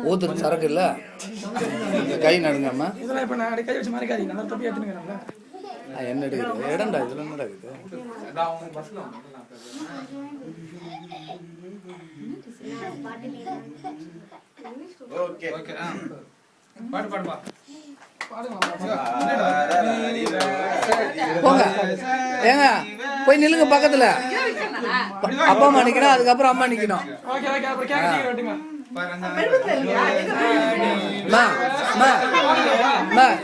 ஊத்துறது சரக்கு இல்ல கை நடுங்கம்மா என்ன எடுக்குது இடம்டா இதுல என்ன நடக்குது போங்க ஏங்க போய் நில்லுங்க பக்கத்துல அப்பா அம்மா நிக்கணும் அதுக்கப்புறம் அம்மா நிக்கணும்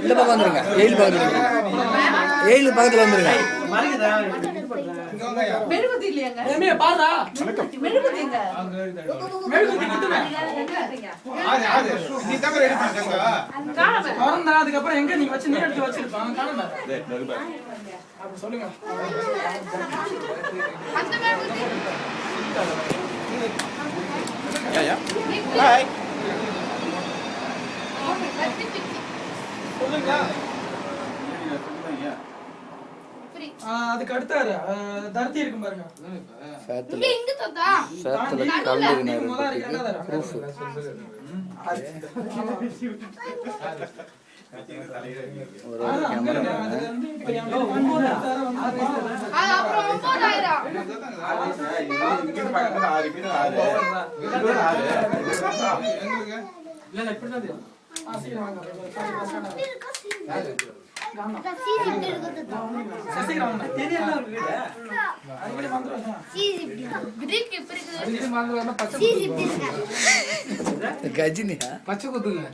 இந்த பக்கம் வந்துருங்க 7 பக்கத்துல 7 பக்கத்துல வந்துருங்க அதுக்கப்புறம் எங்க நீங்க வச்சு நீ எடுத்து வச்சிருப்பாங்க சொல்லுங்க அதுக்கு அடுத்தாரு தர்த்தி இருக்கும் பாருங்க கஜினி பச்சை குத்துங்க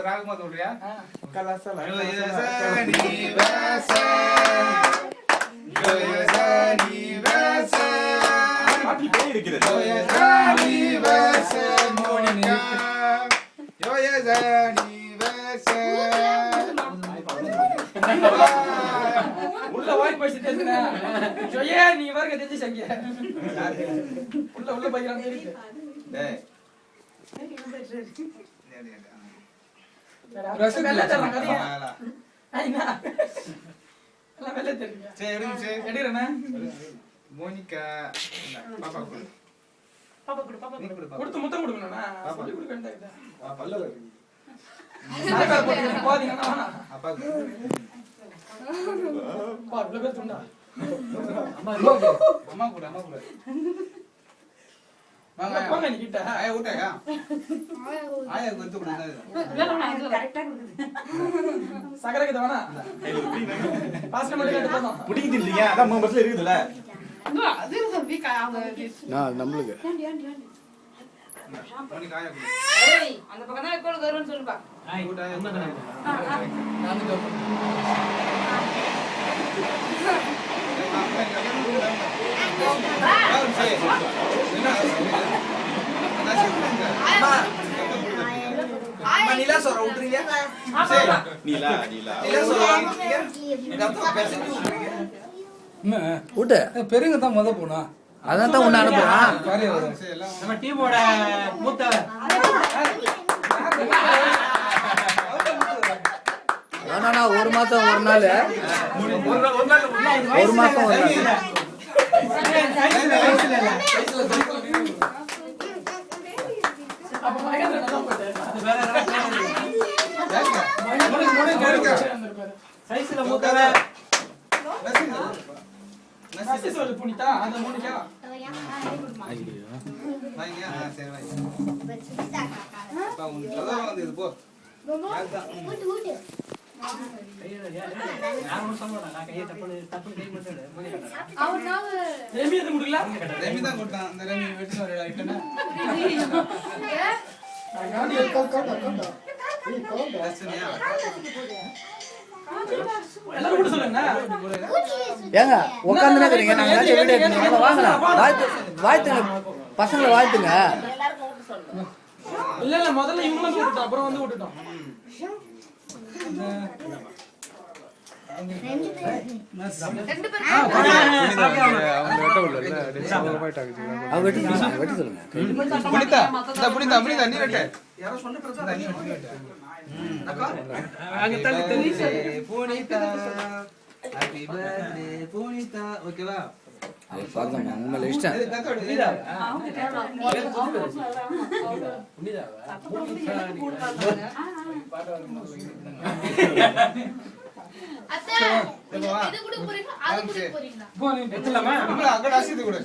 ராகமா சொல்றியா உள்ள வாய் பேசி தெரிஞ்சுனா ஜோயே நீ வர்க்க தெரிஞ்சு சங்க உள்ள பையறான் இருக்கு டேய் ரசம் வெல்ல தரலாம் கதியா ஐனா எல்லாம் வெல்ல தெரியும் சரி எடுறேனா மோனிகா பாப்பா குடு கொடுத்து முத்தம் கொடுக்கணும்னா சொல்லி கொடுக்க வேண்டாம் பல்ல இருக்கு சாய்பார் போட்டு போதீங்கன்னா வாடா அப்பா பா இவ்ளோ பேர் சொன்னா அம்மா கூட வாங்க போங்க நீ கிட்ட ஆயா ஊட்டயா ஆயா கொடுத்து கொடுங்க கரெக்ட்டா கொடுக்குது சகரக்கு தவனா பாஸ்ட் மட்டும் கேட்டு போறோம் புடிக்குது இல்லையா அத நம்ம பஸ்ல இருக்குதுல அது வீக் அவங்க நான் நம்மளுக்கு மணி காயா ஏய் அந்த பக்கம் தான் கோல் கருன்னு சொல்லுப்பா ஆய் ஊட்டா என்ன நான் नीला सर उठ रही है नीला सर ஊட்ட பெருங்க தான் முத போனா அதான் தான் உன்ன அனுப்புறான் நம்ம டீமோட மூத்த ஆனா ஒரு மாசம் ஒரு நாள் ஒரு மாசம் ஒரு நாள் அப்ப மகன் தான் போட்டேன் அது வேற சைஸ்ல மூத்தவ மெசேஜ் சொல்ல புனிதா அந்த மோனிகா ஐயோ வாங்க சரி வாங்க பா உன் கலர் வந்து இது போ ஊட்டு ரெமி எது முடியல ரெமி தான் கொடுத்தான் அந்த ரெமி வெட்டி வர ஐட்டனா எல்லாரும் கூட சொல்லுங்க ஏங்க உட்காந்துனே இருக்கீங்க நாங்க ஏதாச்சும் வீடியோ எடுத்துங்க வாங்கலாம் வாழ்த்துங்க பசங்களை வாழ்த்துங்க இல்ல இல்ல முதல்ல இவங்களும் விட்டுட்டோம் அப்புறம் வந்து விட்டுட்டோம் அவங்க வெட்டி சொல்லுங்க புனிதா இந்த புனிதா புனிதா நீ வெட்டு யாரோ சொன்ன பிரச்சனை நீ வெட்டு அங்க தள்ளி தள்ளி புனிதா ஹேப்பி பர்த்டே புனிதா ஓகேவா அது பாருங்க உண்மையில இஷ்டம் இது கத்தோடு அத்தை இது கூட போறீங்க அது கூட போறீங்களா போனி வெச்சலாமா அங்க அசிது கூட